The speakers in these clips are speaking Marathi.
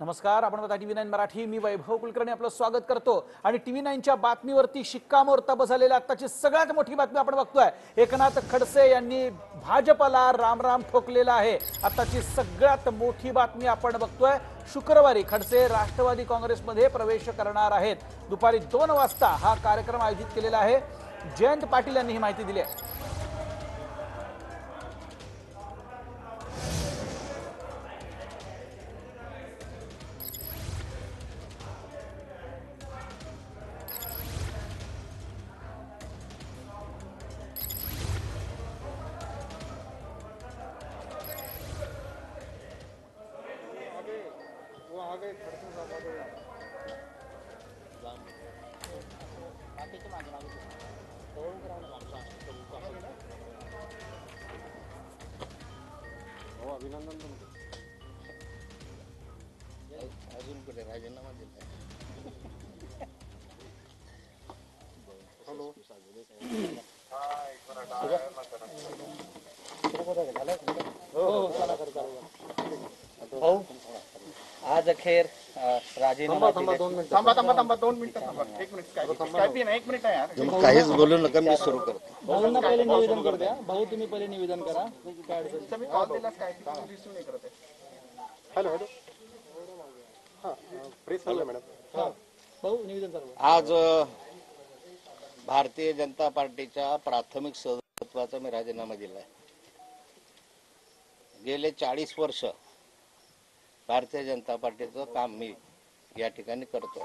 नमस्कार, आपण बघता टीव्ही 9 मराठी. मी वैभव कुलकर्णी आपलं स्वागत करतो. आणि टीव्ही 9च्या बातमीवरती शिक्कामोर्तब झालेल्या आताची सगळ्यात मोठी बातमी आपण बघतोय. एकनाथ खडसे यांनी भाजपला रामराम ठोकलेला आहे. आताची सगळ्यात मोठी बातमी आपण बघतोय. शुक्रवारी खडसे राष्ट्रवादी काँग्रेसमध्ये प्रवेश करणार आहेत. दुपारी 2 वाजता हा कार्यक्रम आयोजित केलेला आहे. जयंत पाटील यांनी ही माहिती दिली आहे. अभिनंदन अजून कुठे राजीनामा दिला. हॅलो आज अखेर राजीनामा काहीच बोलू नका, मी सुरू करतो. भाऊंना पहिले निवेदन करू द्या. भाऊ तुम्ही पहिले निवेदन करा. हॅलो हॅलो हां प्रेस हॅलो मॅडम. भाऊ निवेदन करा. आज भारतीय जनता पार्टीच्या प्राथमिक सदस्यत्वाचा मी राजीनामा दिलाय. गेले 40 वर्ष भारतीय जनता पार्टीचं काम मी या ठिकाणी करतोय.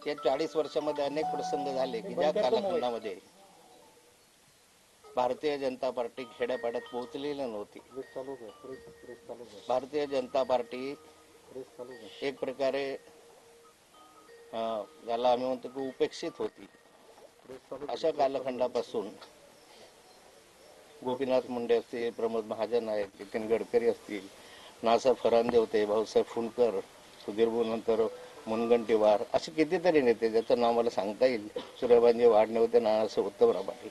या 40 वर्षामध्ये अनेक प्रसंग झाले की ज्या कालखंडामध्ये भारतीय जनता पार्टी खेड्यापाड्यात पोहोचलेली नव्हती. भारतीय जनता पार्टी एक प्रकारे ज्याला आम्ही म्हणतो की उपेक्षित होती. अशा कालखंडापासून गोपीनाथ मुंडे असतील, प्रमोद महाजन आहेत, नितीन गडकरी असतील, नासाहेब फरांदे होते, भाऊसाहेब फुंडकर, सुधीर नंतर मुनगंटीवार, असे कितीतरी नेते ज्याचं नाव मला सांगता येईल. सूर्यबांजी वाढणे होते, नानासाहेब उत्तमराव पाटील.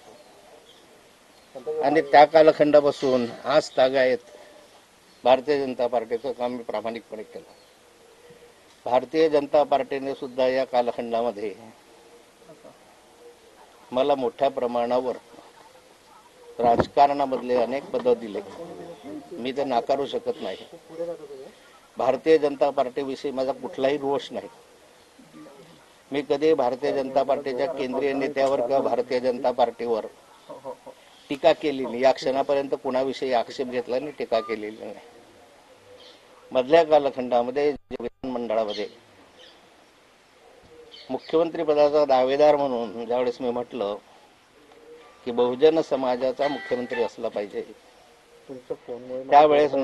आणि त्या कालखंडापासून आज तागायत भारतीय जनता पार्टीचं काम मी प्रामाणिकपणे केलं. भारतीय जनता पार्टीने सुद्धा या कालखंडामध्ये मला मोठ्या प्रमाणावर राजकारणामधले अनेक पद दिले. मी ते नाकारू शकत नाही. भारतीय जनता पार्टीविषयी माझा कुठलाही रोष नाही. मी कधी भारतीय जनता पार्टीच्या केंद्रीय नेत्यावर किंवा भारतीय जनता पार्टीवर टीका केली नाही. या क्षणापर्यंत कुणाविषयी आक्षेप घेतला नाही, टीका केलेली नाही. मधल्या कालखंडामध्ये विधानमंडळामध्ये मुख्यमंत्री पदाचा दावेदार म्हणून ज्यावेळेस मी म्हटलं की बहुजन समाजाचा मुख्यमंत्री असला पाहिजे, त्यावेळेस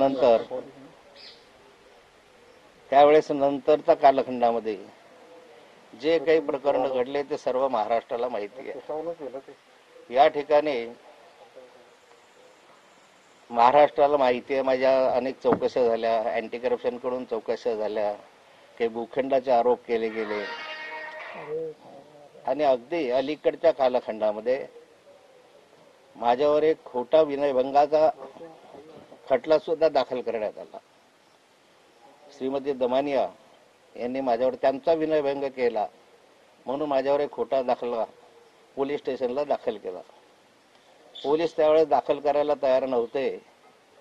नंतरच्या कालखंडामध्ये जे काही प्रकरण घडले ते सर्व महाराष्ट्राला माहिती आहे. या ठिकाणी महाराष्ट्राला माहिती आहे. माझ्या अनेक चौकशा झाल्या, अँटी करप्शन कडून चौकशा झाल्या, काही भूखंडाचे आरोप केले गेले. आणि अगदी अलीकडच्या कालखंडामध्ये माझ्यावर एक खोटा विनयभंगाचा खटला सुद्धा दाखल करण्यात आला. श्रीमती दमानिया यांनी माझ्यावर त्यांचा विनयभंग केला म्हणून माझ्यावर एक खोटा दाखला पोलीस स्टेशनला दाखल केला. पोलीस त्यावेळेस दाखल करायला तयार नव्हते.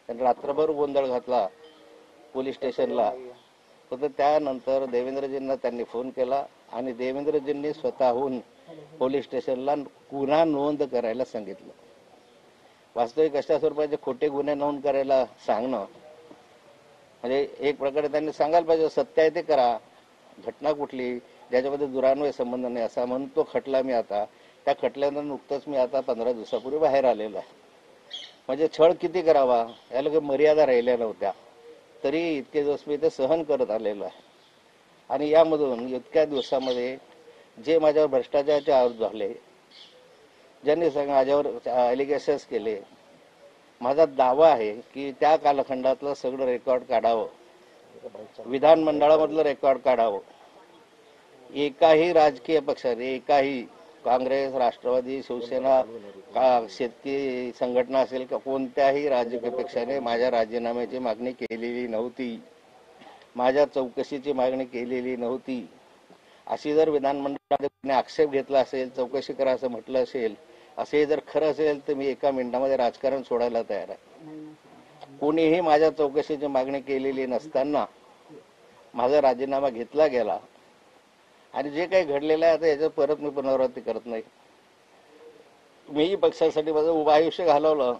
त्यांनी रात्रभर गोंधळ घातला पोलीस स्टेशनला. फक्त त्यानंतर देवेंद्रजींना त्यांनी फोन केला आणि देवेंद्रजींनी स्वतःहून पोलीस स्टेशनला गुन्हा नोंद करायला सांगितलं. वास्तविक अशा स्वरूपाचे खोटे गुन्हे नोंद करायला सांगणं म्हणजे एक प्रकारे त्यांनी सांगायला पाहिजे सत्य आहे ते करा. घटना कुठली ज्याच्यामध्ये दुरान्वय संबंध नाही असा म्हणतो खटला मी आता. त्या खटल्यानं नुकतंच मी आता 15 दिवसापूर्वी बाहेर आलेलो आहे. म्हणजे छळ किती करावा याला काही मर्यादा राहिल्या नव्हत्या. तरी इतके दिवस मी ते सहन करत आलेलो आहे. आणि यामधून इतक्या दिवसामध्ये जे माझ्यावर भ्रष्टाचाराचे आरोप झाले, ज्यांनी माझ्यावर ॲलिगेशन्स केले, माझा दावा आहे की त्या कालखंडातलं सगळं रेकॉर्ड काढावं, विधानमंडळामधलं रेकॉर्ड काढावं. एकाही राजकीय पक्षाने, एकाही काँग्रेस, राष्ट्रवादी, शिवसेना, शेतकरी संघटना असेल का कोणत्याही राजकीय पक्षाने माझ्या राजीनाम्याची मागणी केलेली नव्हती. माझ्या चौकशीची मागणी केलेली नव्हती अशी जर विधानमंडळाने आक्षेप घेतला असेल, चौकशी करा असं म्हटलं असेल, असे जर खरं असेल तर मी एका मिनिटामध्ये राजकारण सोडायला तयार आहे. कोणीही माझ्या चौकशीची मागणी केलेली नसताना माझा राजीनामा घेतला गेला आणि जे काही घडलेलं आहे आता याच्यात परत मी पुनरावृत्ती करत नाही. मीही पक्षासाठी माझं उभं आयुष्य घालवलं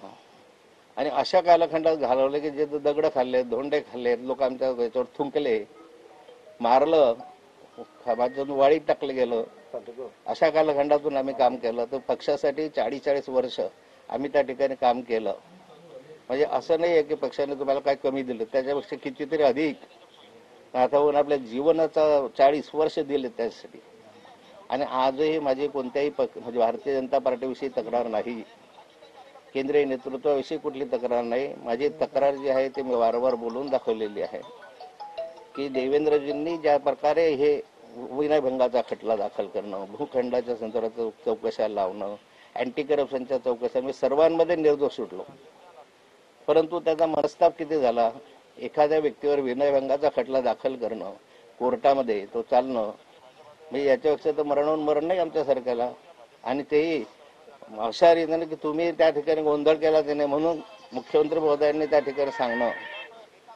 आणि अशा कालखंडात घालवलं की जे दगड खाल्ले, धोंडे खाल्ले, लोक आमच्या याच्यावर थुंकले, मारलं, माझ्यातून वाळीत टाकलं गेलं. अशा कालखंडातून आम्ही काम केलं. तर पक्षासाठी 40-40 वर्ष आम्ही त्या ठिकाणी काम केलं. म्हणजे असं नाही आहे की पक्षाने तुम्हाला काय कमी दिलं, त्याच्यापेक्षा कितीतरी अधिक आताहून आपल्या जीवनाचा 40 वर्ष दिले त्यासाठी. आणि आजही माझी कोणत्याही म्हणजे भारतीय जनता पार्टीविषयी तक्रार नाही, केंद्रीय नेतृत्वाविषयी कुठली तक्रार नाही. माझी तक्रार जी आहे ते मी वारंवार बोलून दाखवलेली आहे की देवेंद्रजींनी ज्या प्रकारे हे विनयभंगाचा खटला दाखल करणं, भूखंडाच्या संदर्भात चौकशा लावणं, अँटी करप्शनच्या चौकशा, मी सर्वांमध्ये निर्दोष सुटलो. परंतु त्याचा मनस्ताप किती झाला, एखाद्या व्यक्तीवर विनयभंगाचा खटला दाखल करणं कोर्टामध्ये, तो चालणं, म्हणजे याच्यापेक्षा तर मरण नाही आमच्या सरकारला. आणि तेही अशा रीतीने की तुम्ही त्या ठिकाणी गोंधळ केला त्याने, म्हणून मुख्यमंत्री महोदयांनी त्या ठिकाणी सांगणं.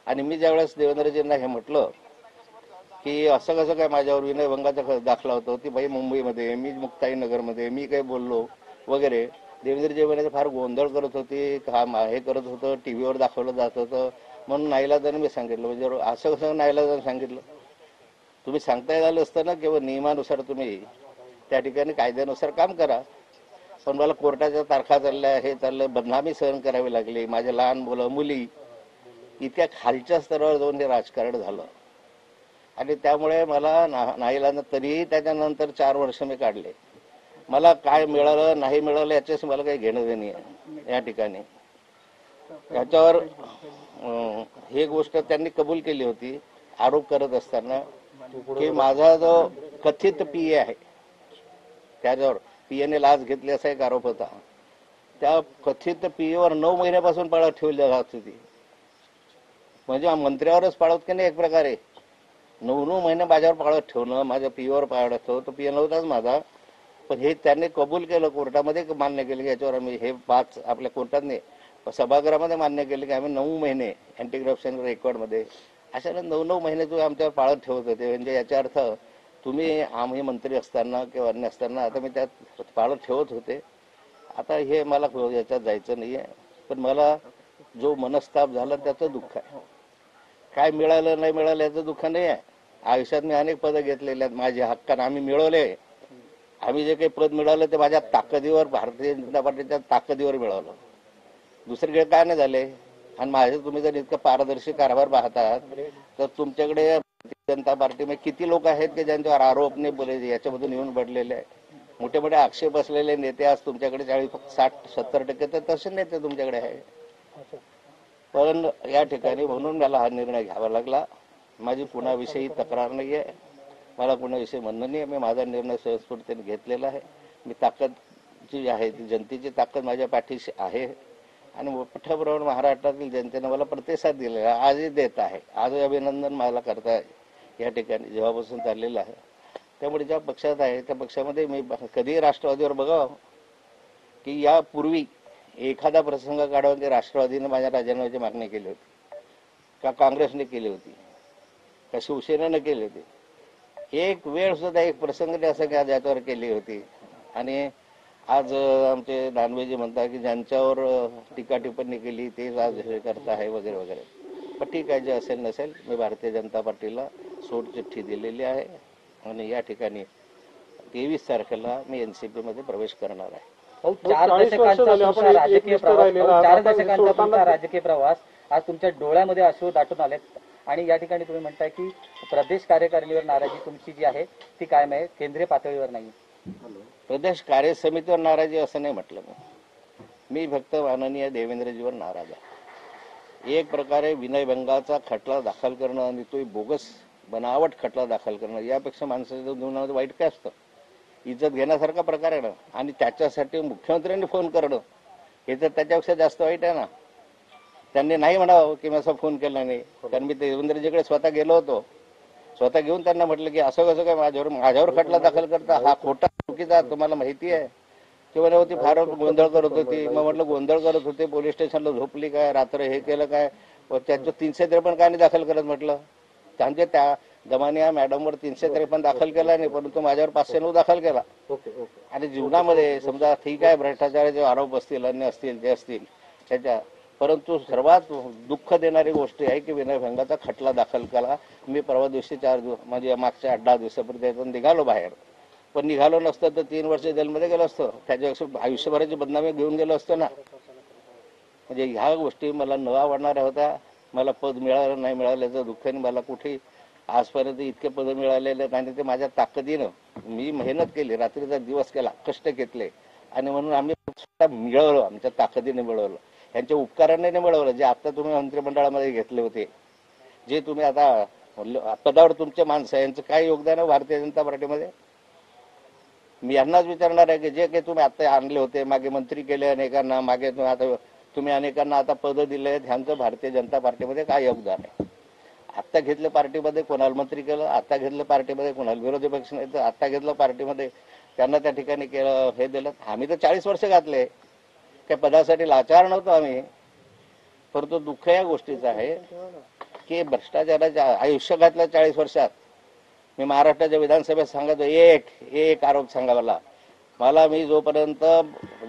आणि मी ज्यावेळेस देवेंद्रजींना हे म्हटलं की असं कसं काय माझ्यावर विनयभंगाचा दाखला होतो, ती बाई मुंबईमध्ये, मी मुक्ताईनगरमध्ये, मी काही बोललो वगैरे, देवेंद्रजी म्हणाले फार गोंधळ करत होती, हे करत होतं, टीव्हीवर दाखवलं जात होतं, म्हणून नाईलाजाने मी सांगितलं. म्हणजे असं कसं नाईलाजाने सांगितलं, तुम्ही सांगता आलं असतं ना, केवळ नियमानुसार तुम्ही त्या ठिकाणी कायद्यानुसार काम करा. पण मला कोर्टाच्या तारखा चालल्या, हे चाललं, बदनामी सहन करावी लागली, माझे लहान मुलं मुली, इतक्या खालच्या स्तरावर जाऊन हे राजकारण झालं. आणि त्यामुळे मला नाईलाज, तरीही त्याच्यानंतर 4 वर्ष मी काढले. मला काय मिळालं नाही मिळालं याच्याशी मला काही घेणं देणे आहे या ठिकाणी. याच्यावर ही गोष्ट त्यांनी कबूल केली होती आरोप करत असताना की माझा जो कथित पीए आहे त्याच्यावर पीएने लाच घेतली असा एक आरोप होता. त्या कथित पीएवर 9 महिन्यापासून पाळत ठेवली जात होती. म्हणजे मंत्र्यावरच पाळत की नाही एक प्रकारे, 9 महिने माझ्यावर पाळत ठेवणं, माझ्या पीएवर पाळत ठेवणं. तो पीए नव्हताच माझा, पण हे त्यांनी कबूल केलं, कोर्टामध्ये मान्य केलं की याच्यावर आम्ही हे 5 आपल्या कोर्टाने सभागृहामध्ये मान्य केलं की आम्ही 9 महिने अँटी करप्शन रेकॉर्डमध्ये, अशाने 9 महिने तुम्ही आमच्यावर पाळत ठेवत होते. म्हणजे याचा अर्थ तुम्ही आम्ही मंत्री असताना किंवा अन्य असताना आता मी त्यात पाळत ठेवत होते. आता हे मला याच्यात जायचं नाही आहे. पण मला जो मनस्ताप झाला त्याचं दुःख आहे. काय मिळालं नाही मिळालं याचं दुःख नाही आहे. आयुष्यात मी अनेक पदं घेतलेले आहेत, माझ्या हक्कानं आम्ही मिळवले. आम्ही जे काही पद मिळालं ते माझ्या ताकदीवर, भारतीय जनता पार्टीच्या ताकदीवर मिळवलं, दुसरीकडे काय नाही झाले. आणि माझे तुम्ही जर इतकं पारदर्शी कारभार पाहतात तर तुमच्याकडे भारतीय जनता पार्टीमध्ये किती लोक आहेत की ज्यांच्यावर आरोप नाही बोले याच्यामधून येऊन पडलेले आहे. मोठे मोठे आक्षेप असलेले नेते आज तुमच्याकडे 60-70% तर तसे नेते तुमच्याकडे आहे. पण या ठिकाणी म्हणून मला हा निर्णय घ्यावा लागला. माझी कुणाविषयी तक्रार नाही आहे, मला कुणाविषयी म्हणणं नाही. मी माझा निर्णय स्वयंस्फूर्तीने घेतलेला आहे. मी ताकद जी आहे ती जनतेची ताकद माझ्या पाठीशी आहे आणि मोठ्या प्रमाणात महाराष्ट्रातील जनतेने मला प्रतिसाद दिलेला आजही देत आहे. आजही अभिनंदन मला करताय या ठिकाणी जेव्हापासून चाललेलं आहे. त्यामुळे ज्या पक्षात आहे त्या पक्षामध्ये मी कधीही राष्ट्रवादीवर बघावं की यापूर्वी एखादा प्रसंग काढावा की राष्ट्रवादीने माझ्या राजीनाम्याची मागणी केली होती का काँग्रेसने केली होती का शिवसेनेने केली होती. एक वेळ सुद्धा एक प्रसंग असं की ज्याच्यावर केली होती. आणि आज आमचे दानवेजी म्हणतात की ज्यांच्यावर टीका टिप्पणी केली तेच आज हे करता आहे वगैरे वगैरे. पण ठीक आहे, जे असेल नसेल, मी भारतीय जनता पार्टीला सोडचिठ्ठी दिलेली आहे आणि या ठिकाणी 23 तारखेला मी एनसीपी मध्ये प्रवेश करणार आहे. 4 दशकांचा तुमचा राजकीय प्रवास आज तुमच्या डोळ्यामध्ये अश्रू दाटून आलेत आणि या ठिकाणी तुम्ही म्हणताय की प्रदेश कार्यकारिणीवर नाराजी तुमची जी आहे ती कायम आहे, केंद्रीय पातळीवर नाही. प्रदेश कार्य समितीवर नाराजी असं नाही म्हटलं मी फक्त माननीय देवेंद्रजीवर नाराज आहे. एक प्रकारे विनयभंगाचा खटला दाखल करणं आणि तो बोगस बनावट खटला दाखल करणं यापेक्षा माणसाच्या जीवनामध्ये वाईट काय असतं. इज्जत घेण्यासारखा प्रकार आहे ना. आणि त्याच्यासाठी मुख्यमंत्र्यांनी फोन करणं हे तर त्याच्यापेक्षा जास्त वाईट आहे ना. त्यांनी नाही म्हणावं की मी असा फोन केला नाही, कारण मी देवेंद्रजीकडे स्वतः गेलो होतो. स्वतः घेऊन त्यांना म्हटलं की असं कसं काय माझ्यावर खटला दाखल करता, हा खोटा चुकीचा तुम्हाला माहिती आहे. ते म्हणे होती फार गोंधळ करत होती. मग म्हटलं गोंधळ करत होते, पोलीस स्टेशनला झोपली काय, रात्र हे केलं काय, त्यांचं 353 काय नाही दाखल करत म्हटलं. त्यांचे त्या दमानिया मॅडमवर 353 दाखल केला नाही, परंतु माझ्यावर 509 दाखल केला. आणि जीवनामध्ये समजा ठीक आहे भ्रष्टाचाराचे आरोप असतील, अन्य असतील, जे असतील त्याच्या, परंतु सर्वात दुःख देणारी गोष्ट आहे की विनयभंगाचा खटला दाखल केला. मी परवा दिवशी 4 दिवस म्हणजे मागच्या 8-10 दिवसापूर्वी निघालो बाहेर, पण निघालो नसतं तर 3 वर्ष जेलमध्ये गेलो असतो. त्याच्या आयुष्यभराची बदनामी घेऊन गेलो असतो ना. म्हणजे ह्या गोष्टी मला न आवडणाऱ्या होत्या. मला पद मिळालं नाही मिळाल्याचं दुःख, आणि मला कुठे आजपर्यंत इतके पद मिळालेले नाही. ते माझ्या ताकदीनं मी मेहनत केली, रात्रीचा दिवस केला, कष्ट घेतले, आणि म्हणून आम्ही मिळवलं, आमच्या ताकदीने मिळवलं, यांच्या उपकाराने मिळवलं. जे आता तुम्ही मंत्रिमंडळामध्ये घेतले होते, जे तुम्ही आता पदावर तुमचे माणसं, यांचं काय योगदान आहे भारतीय जनता पार्टीमध्ये? मी यांनाच विचारणार आहे की जे काही तुम्ही आता आणले होते, मागे मंत्री केले अनेकांना, मागे आता तुम्ही अनेकांना आता पद दिले, ह्यांचं भारतीय जनता पार्टीमध्ये काय योगदान आहे? आता घेतलं पार्टीमध्ये कोणाला मंत्री केलं, आता घेतलं पार्टीमध्ये कोणाला विरोधी पक्ष नाही, तर आता घेतलं पार्टीमध्ये त्यांना त्या ठिकाणी केलं, हे दिलं. आम्ही तर 40 वर्ष घातले, त्या पदासाठी लाचार नव्हतो आम्ही. परंतु दुःख या गोष्टीचं आहे की भ्रष्टाचाराच्या आयुष्य घातलं 40 वर्षात. मी महाराष्ट्राच्या विधानसभेत सांगतो, एक आरोप सांगा मला मी जोपर्यंत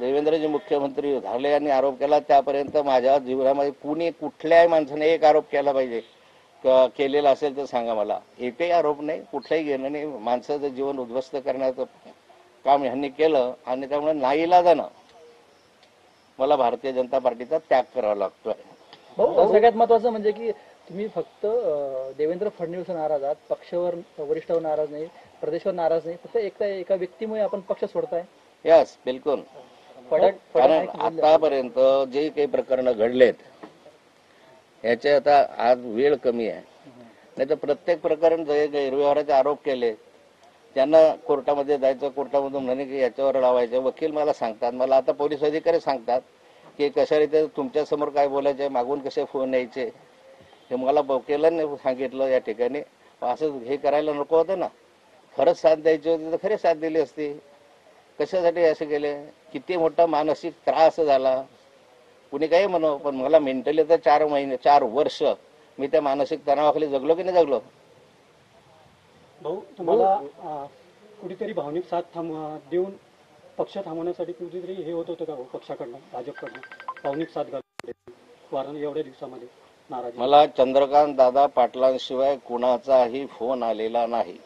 देवेंद्रजी मुख्यमंत्री झाले आणि आरोप केला, त्यापर्यंत माझ्या जीवनामध्ये कुणी कुठल्याही माणसाने एक आरोप केला पाहिजे, केलेला असेल तर सांगा मला. एकही आरोप नाही, कुठलाही घेणं नाही. माणसाचं जीवन उद्ध्वस्त करण्याचं काम ह्यांनी केलं, आणि त्यामुळे नाईलाजानं मला भारतीय जनता पार्टीचा त्याग करावा लागतोय. सगळ्यात महत्वाचं म्हणजे की तुम्ही फक्त देवेंद्र फडणवीस नाराज आहात, पक्षावर वरिष्ठावर नाराज नाही, प्रदेशवर नाराज नाही, फक्त एका व्यक्तीमुळे आपण पक्ष सोडताय. यस, बिलकुल. कारण आतापर्यंत जे काही प्रकरण घडलेत याचे आता आज वेळ कमी आहे, नाही तर प्रत्येक प्रकरण जे गैरव्यवहाराचे आरोप केले त्यांना कोर्टामध्ये जायचं, कोर्टामधून म्हणे की याच्यावर लावायचं. वकील मला सांगतात, मला आता पोलीस अधिकारी सांगतात की कशा रीती तुमच्या समोर काय बोलायचे, मागून कसे फोन यायचे, हे मला वकिलांनी सांगितलं या ठिकाणी. असं हे करायला नको होतं ना. खरंच साथ द्यायची होती तर खरी साथ दिली असती. कशासाठी असे केले? किती मोठा मानसिक त्रास झाला, कुणी काही म्हणो, पण मला मेंटली तर 4 वर्ष मी त्या मानसिक तणावाखाली जगलो की नाही जगलो. भाऊ, तुम्हाला कुठेतरी भावनिक साथ देऊन पक्ष थांबवण्यासाठी कुठेतरी हे होत होतं का भाऊ, पक्षाकडनं, भाजपकडनं भावनिक साथ घालून एवढ्या दिवसामध्ये नाराजी? मला चंद्रकांत दादा पाटलांशिवाय कुणाचाही फोन आलेला नाही.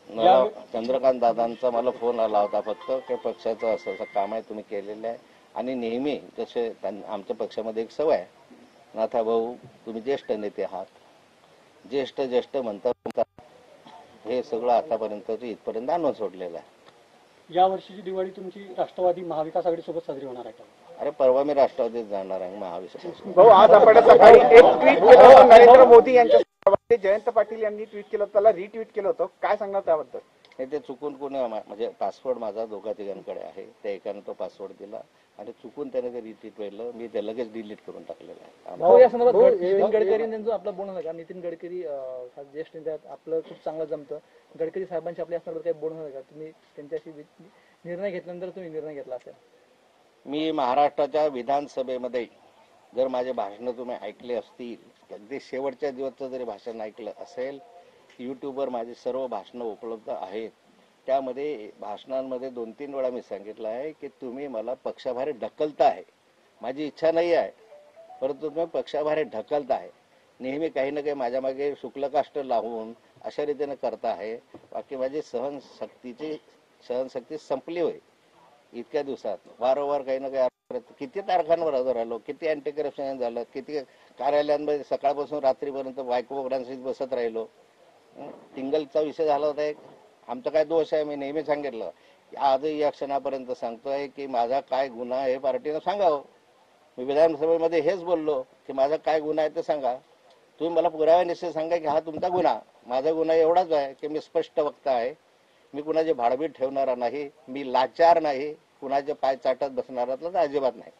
मला चंद्रकांत दादांचा मला फोन आला होता फक्त, की पक्षाचं असं असं काम आहे, तुम्ही केलेलं आहे. आणि नेहमी जसे आमच्या पक्षामध्ये एक सवय आहे, नाथा भाऊ तुम्ही ज्येष्ठ नेते आहात, ज्येष्ठ म्हणतात, हे सगळं आतापर्यंत इथपर्यंत आणून सोडलेलं आहे. या वर्षीची दिवाळी तुमची राष्ट्रवादी महाविकास आघाडी सोबत साजरी होणार आहे का? अरे परवा मी राष्ट्रवादीत जाणार आहे, महाविकास. भाऊ, आज आपण सकाळी एक ट्विट केलं होतं नरेंद्र मोदी यांच्या संदर्भात. जयंत पाटील यांनी ट्विट केलं होतं, त्याला रिट्विट केलं होतं, काय सांगणार त्याबद्दल? नाही, ते चुकून कोणी म्हणजे पासवर्ड माझा 2-3 आहे, त्या एकाने तो पासवर्ड दिला आणि चुकून त्याने ते रिट्विट केलं, मी ते लगेच डिलीट करून टाकलेलं आहे. या संदर्भात नितीन गडकरी यांचं आपलं बोलणं आहे का? नितीन गडकरी ज्येष्ठ नेते आपलं खूप चांगलं जमतं, गडकरी साहेबांशी आपल्या संदर्भात काही बोलणं आहे का? तुम्ही त्यांच्याशी निर्णय घेतल्यानंतर तुम्ही निर्णय घेतला असेल? मी महाराष्ट्राच्या विधानसभेमध्ये जर माझे भाषणं तुम्ही ऐकले असतील, अगदी शेवटच्या दिवसचं जरी भाषण ऐकलं असेल, यूट्यूबवर माझे सर्व भाषणं उपलब्ध आहेत. त्यामध्ये भाषणांमध्ये 2-3 वेळा मी सांगितलं आहे की तुम्ही मला पक्षाबाहेर ढकलता आहे. माझी इच्छा नाही आहे, परंतु तुम्ही पक्षाबाहेर ढकलता आहे. नेहमी काही ना काही माझ्या मागे शुक्लकाष्ट लावून अशा रीतीने करता आहे. बाकी माझी सहनशक्ती संपली होय इतक्या दिवसात. वारंवार काही ना काही किती तारखांवर हजर राहिलो, किती अँटी करप्शन झालं, किती कार्यालयांमध्ये सकाळपासून रात्रीपर्यंत बायकोबरांशी बसत राहिलो. टिंगलचा विषय झाला होता एक. आमचा काय दोष आहे मी नेहमी सांगितलं, आजही या क्षणापर्यंत सांगतोय की माझा काय गुन्हा आहे पार्टीनं सांगावं. मी विधानसभेमध्ये हेच बोललो की माझा काय गुन्हा आहे ते सांगा. तुम्ही मला पुराव्यानिश्चित सांगा की हा तुमचा गुन्हा. माझा गुन्हा एवढाच आहे की मी स्पष्ट वक्ता आहे, मी कुणाचे भाडबीड ठेवणारा नाही, मी लाचार नाही, कुणाचे पाय चाटत बसणारा तर अजिबात नाही.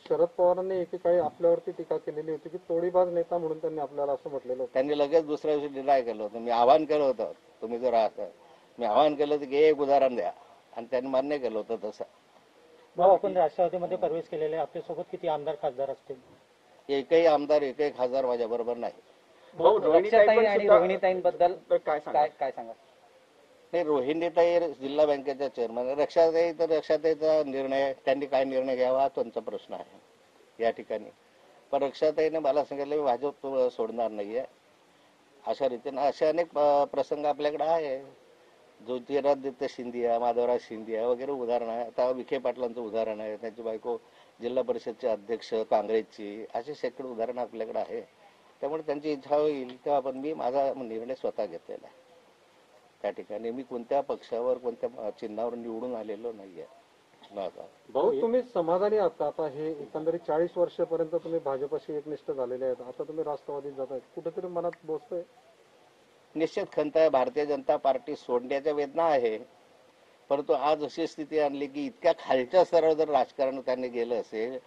शरद पवारांनी एकेकाळी आपल्यावरती टीका केलेली होती की तोडीबाज नेता म्हणून त्यांनी आपल्याला असं म्हटलेलं होतं. त्यांनी लगेच दुसऱ्या दिवशी डिनाय केलं होतं. मी आवाहन केलं होतं, तुम्ही जर आहात मी आवाहन केलं होतं की एक उदाहरण द्या, आणि त्यांनी मान्य केलं होतं तसं. भाऊ, आपण राष्ट्रवादीमध्ये प्रवेश केलेले, आपल्यासोबत किती आमदार खासदार असतील? एकही आमदार एकही खासदार माझ्या बरोबर नाही. भाऊ, रोहिणीताई पण आणि सुद्धा- रोहिणीताईंबद्दल तर काय सांगा काय सांगा? नाही, रोहिणीताई जिल्हा बँकेच्या चेअरमन, रक्षाताई तर रक्षाताईचा निर्णय, त्यांनी काय निर्णय घ्यावा हा त्यांचा प्रश्न आहे या ठिकाणी. पण रक्षाताईने मला सांगितलं मी भाजप सोडणार नाहीये. अशा रीतीने असे अनेक प्रसंग आपल्याकडे आहे. ज्योतिरादित्य शिंदिया, माधवराज शिंदिया वगैरे उदाहरण आहे. आता विखे पाटलांचं उदाहरण आहे, त्यांची बायको जिल्हा परिषदचे अध्यक्ष काँग्रेसची, असे शेकडो उदाहरण आपल्याकडे आहे. त्यामुळे त्यांची इच्छा होईल तेव्हा पण मी माझा निर्णय स्वतः घेतलेला आहे. त्या ठिकाणी मी कोणत्या पक्षावर कोणत्या चिन्हावर निवडून आलेलो नाहीये. भाऊ, तुम्ही समाधानी आहात का? आता हे एकंदरीत 40 वर्षापर्यंत तुम्ही भाजपशी एकनिष्ठ झालेले आहेत, आता तुम्ही राष्ट्रवादीत जात आहेत, कुठेतरी मनात बोचतोय? निश्चित खंत आहे. भारतीय जनता पार्टी सोडण्याच्या वेदना आहे, परंतु आज अशी स्थिती आणली की इतक्या खालच्या स्तरावर जर राजकारण त्यांनी गेलं असेल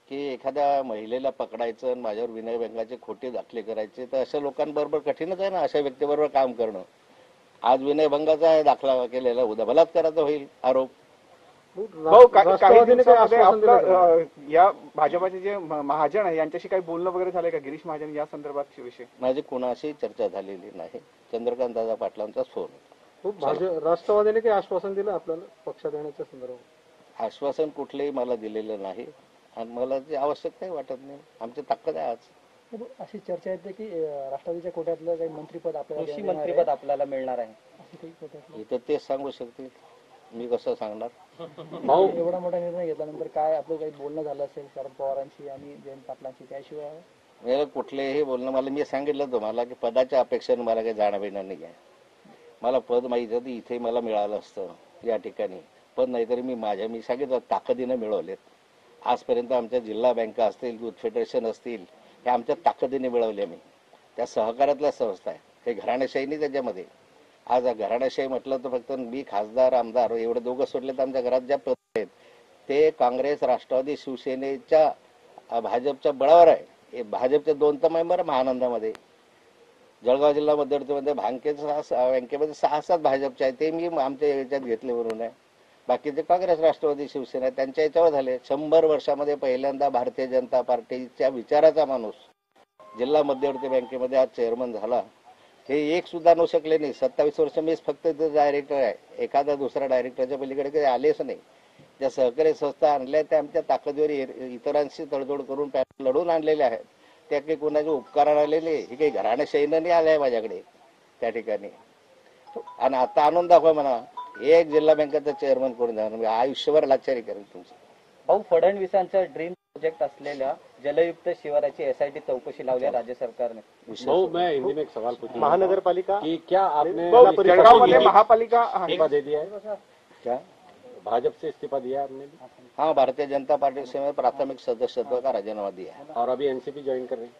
की एखाद्या महिलेला पकडायचं आणि माझ्यावर विनयभंगाचे खोटे दाखले करायचे, तर अशा लोकांबरोबर कठीणच आहे ना अशा व्यक्तीबरोबर काम करणं. आज विनयभंगाचा दाखला केलेला, उद्या बलात्काराचा होईल आरोप. भाऊ, काही राष्ट्रवादीने काही दिवसामध्ये आश्वासन दिलं का? आपलं या भाजपाचे जे महाजन आहे यांच्याशी काही बोलणं वगैरे झालंय का, गिरीश महाजन या संदर्भात विषय? माझी कोणाशी चर्चा झालेली नाही. चंद्रकांत दादा पाटलांचाच फोन. राष्ट्रवादीने काही आश्वासन दिलं आपल्याला पक्षात येण्याच्या संदर्भात? आश्वासन कुठलेही मला दिलेलं नाही आणि मला ते आवश्यकताही वाटत नाही. आमची ताकद आहे आज. अशी चर्चा येते की राष्ट्रवादीच्या कोट्यातलं काही मंत्रीपद आपल्याला कृषी मंत्रीपद आपल्याला मिळणार आहे. अशी काही कोट्यातलं इथं तेच सांगू शकतील, मी कसं सांगणार. भाऊ, एवढा मोठा निर्णय घेतल्यानंतर काय आपलं काही बोलणं झालं असेल शरद पवारांशी आणि जयंत पाटलांशी? त्याशिवाय मला कुठलेही बोलणं, मला मी सांगितलं तुम्हाला की पदाच्या अपेक्षेने मला काही जाणं येणार नाही आहे. मला पद माहिती होतं, इथे मला मिळालं असतं या ठिकाणी. पद नाहीतरी मी सांगितलं ताकदीनं मिळवलेत. आजपर्यंत आमच्या जिल्हा बँका असतील, दूध फेडरेशन असतील, हे आमच्या ताकदीने मिळवले मी. त्या सहकारातल्या संस्था आहे, हे घराणेशाही नाही त्याच्यामध्ये. आज घराणेशाही म्हटलं तर फक्त मी खासदार आमदार एवढे दोघं सोडले तर आमच्या घरात ज्या पद आहेत ते काँग्रेस, राष्ट्रवादी, शिवसेनेच्या भाजपच्या बळावर आहे. हे भाजपचे 2 तर मेंबर महानंदामध्ये, जळगाव जिल्हा मध्यवर्तीमध्ये बँकेमध्ये 6-7 भाजपचे आहे, ते मी आमच्या याच्यात घेतले म्हणून आहे. बाकीचे काँग्रेस, राष्ट्रवादी, शिवसेना त्यांच्या याच्यावर झाले. 100 वर्षामध्ये पहिल्यांदा भारतीय जनता पार्टीच्या विचाराचा माणूस जिल्हा मध्यवर्ती बँकेमध्ये आज चेअरमन झाला. हे एक सुद्धा आणू शकले नाही. 27 वर्ष मीच फक्त डायरेक्टर आहे, एखादा दुसरा डायरेक्टरच्या पलीकडे काही आलेच नाही. ज्या सहकारी संस्था आणल्या त्या आमच्या ताकदीवर इतरांशी तडजोड करून लढून आणलेल्या आहेत. त्या काही कोणाचे उपकार आलेले, हे काही घराणेशाहीनं नाही आले आहे माझ्याकडे त्या ठिकाणी. आणि आता आणून दाखवा म्हणा, एक जिल्हा बँकेचा चेअरमन करून द्या, मी आयुष्यभर लाचारी करेन तुमची. भाऊ, फडणवीसांचा ड्रीम प्रोजेक्ट असलेल्या जलयुक्त शिवाराची SIT चौकशी लावली आहे राज्य सरकारने. भाऊ, मैं हिंदी में एक सवाल पूछूं महानगरपालिका कि क्या आपने भाऊ, जळगावमध्ये महापालिका इस्तीफा दे दिया है? क्या भाजपा से इस्तीफा दिया है आपने भी? हाँ, भारतीय जनता पार्टी से मैं प्राथमिक सदस्यत्व का राजीनामा दिया है. और अभी एनसीपी ज्वाइन कर रहे हैं,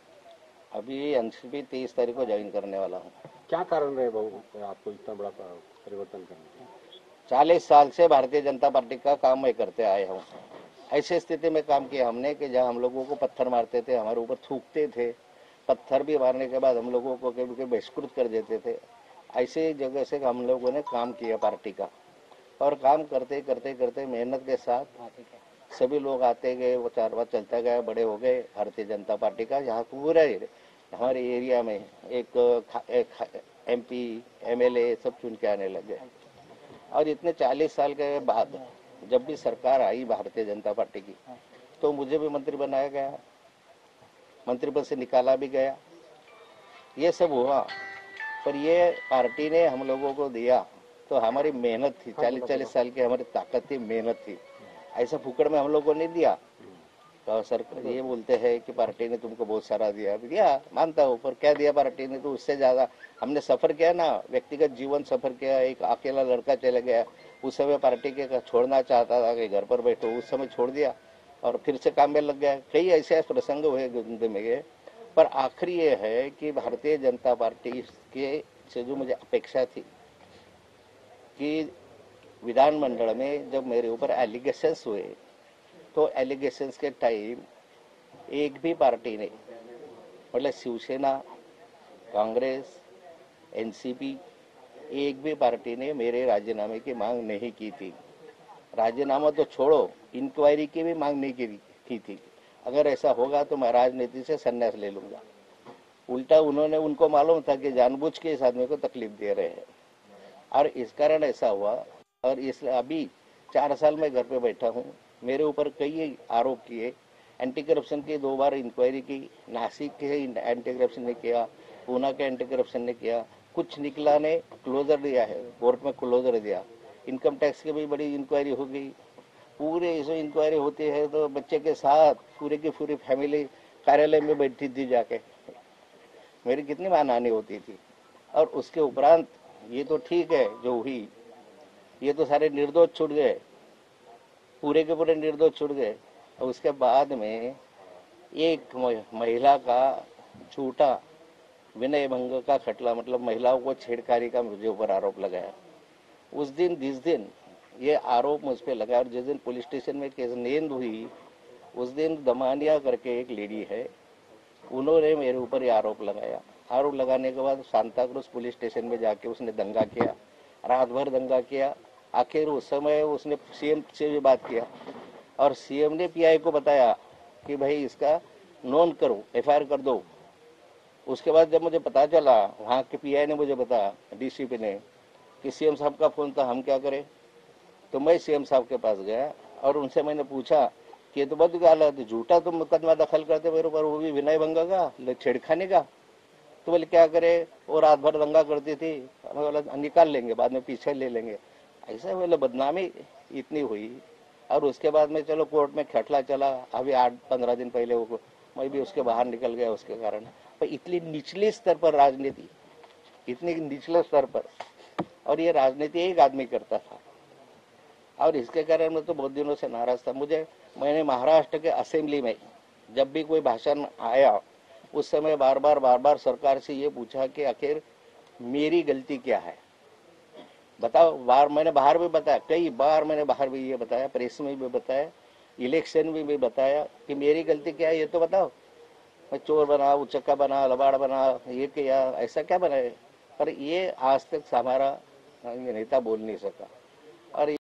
अभी एनसीपी 30 तारीख को ज्वाइन करने वाला हूँ. क्या कारण रहे भाऊ आपको इतना बड़ा परिवर्तन करने का? 40 साल से भारतीय जनता पार्टी का काम मैं करते आया हूँ. ऐसी स्थिति में काम किया हमने कि जहाँ हम लोगों को पत्थर मारते थे, हमारे ऊपर थूकते थे, पत्थर भी मारने के बाद हम लोगों को कभी बहिष्कृत कर देते थे. ऐसे जगह से हम लोगों ने काम किया पार्टी का, और काम करते करते करते मेहनत के साथ सभी लोग आते गए, वो 4 बार चलता गया, बड़े हो गए. भारतीय जनता पार्टी का यहाँ पूरा हमारे एरिया में एक MP MLA सब चुन के आने लगे. और इतने 40 साल के बाद जब भी सरकार आई भारतीय जनता पार्टी की, तो मुझे भी मंत्री बनाया गया, मंत्री पद से निकाला भी गया. ये सब हुआ, पर ये पार्टी ने हम लोगों को दिया तो हमारी मेहनत थी. 40-40 साल की हमारी ताकत थी, मेहनत थी. ऐसा फुकड़ में हम लोगों को नहीं दिया. तो सरकार ये बोलते हैं कि पार्टी ने तुमको बहुत सारा दिया, मानता हूँ, पर क्या दिया पार्टी ने? तो उससे ज्यादा हमने सफर किया ना, व्यक्तिगत जीवन सफर किया. एक अकेला लड़का चला गया, उस समय पार्टी के छोड़ना चाहता था कि घर पर बैठो, उस समय छोड़ दिया और फिर से काम में लग गया. कई ऐसे प्रसंग हुए जिंदगी में. पर आखिरी ये है कि भारतीय जनता पार्टी के से जो मुझे अपेक्षा थी कि विधानमंडल में जब मेरे ऊपर एलिगेशंस हुए तो एलिगेशंस के टाइम एक भी पार्टी ने, मतलब शिवसेना, कांग्रेस, एनसीपी, एक भी पार्टी ने मेरे राजीनामे की मांग नहीं की थी। राजीनामा तो छोड़ो, इंक्वायरी की भी मांग नहीं की थी। अगर ऐसा होगा तो मैं राजनीति से संन्यास ले लूंगा। उल्टा उन्होंने, उनको मालूम था कि जानबूझ के इस आदमी को तकलीफ दे रहे हैं और इस कारण ऐसा हुआ। और इस अभी 4 साल में घर पे बैठा हूँ, मेरे ऊपर कई आरोप किए। एंटी करप्शन की 2 बार इंक्वायरी की, नासिक के एंटी करप्शन ने किया, पूना के एंटी करप्शन ने किया, कुछ निकला ने क्लोजर दिया है, कोर्ट में क्लोजर दिया। इनकम टैक्स की भी बड़ी इंक्वायरी हो गई। पूरे इसे इंक्वायरी होती है तो बच्चे के साथ पूरे की पूरी फैमिली कार्यालय में बैठी थी जाके, मेरी कितनी मानहानि होती थी। और उसके उपरांत ये तो ठीक है जो हुई, ये तो सारे निर्दोष छूट गए, पूरे के पूरे निर्दोष छूट गए। और उसके बाद में एक महिला का झूठा विनय भंग का खटला, मतलब महिलाओं को छेड़खानी का मुझे ऊपर आरोप लगाया। उस दिन जिस दिन ये आरोप मुझ पर लगा और जिस दिन पुलिस स्टेशन में केस नेंद हुई, उस दिन दमानिया करके एक लेडी है, उन्होंने मेरे ऊपर ये आरोप लगाया। आरोप लगाने के बाद सांता क्रूज पुलिस स्टेशन में जाके उसने दंगा किया, रात भर दंगा किया। आखिर उस समय उसने सीएम से भी बात किया और सीएम ने पीआई को बताया कि भाई इसका नोन करो, एफआईआर कर दो। उसके बाद जब मुझे पता चला, वहाँ के पीआई ने मुझे बताया, डीसीपी ने, कि सीएम साहब का फोन था, हम क्या करें। तो मैं सीएम साहब के पास गया और उनसे मैंने पूछा कि ये तो बहुत गलत, झूठा तुम मुकदमा दखल करते मेरे ऊपर, वो भी विनय भंग का, छेड़खानी का। तो बोले क्या करे, वो रात भर दंगा करती थी। मैं बोला निकाल लेंगे, बाद में पीछे ले लेंगे। ऐसा बोले बदनामी इतनी हुई। और उसके बाद में चलो कोर्ट में खटला चला, अभी 8-15 दिन पहले वो मैं भी उसके बाहर निकल गया उसके कारण। पर इतनी निचले स्तर पर राजनीति, इतनी निचले स्तर पर, और ये राजनीति एक आदमी करता था। और इसके कारण मैं तो बहुत दिनों से नाराज था। मैंने महाराष्ट्र के असेंबली में जब भी कोई भाषण आया, उस समय बार बार सरकार से ये पूछा कि आखिर मेरी गलती क्या है, बताओ। मैंने बाहर भी बताया, कई बार मैंने बाहर भी ये बताया, प्रेस में भी बताया, इलेक्शन में भी बताया कि मेरी गलती क्या है ये तो बताओ। मैं चोर बना, उचक्का बना, लबाड़ बना, ये किया, ऐसा क्या बनाए। पर ये आज तक हमारा नेता बोल नहीं सका। और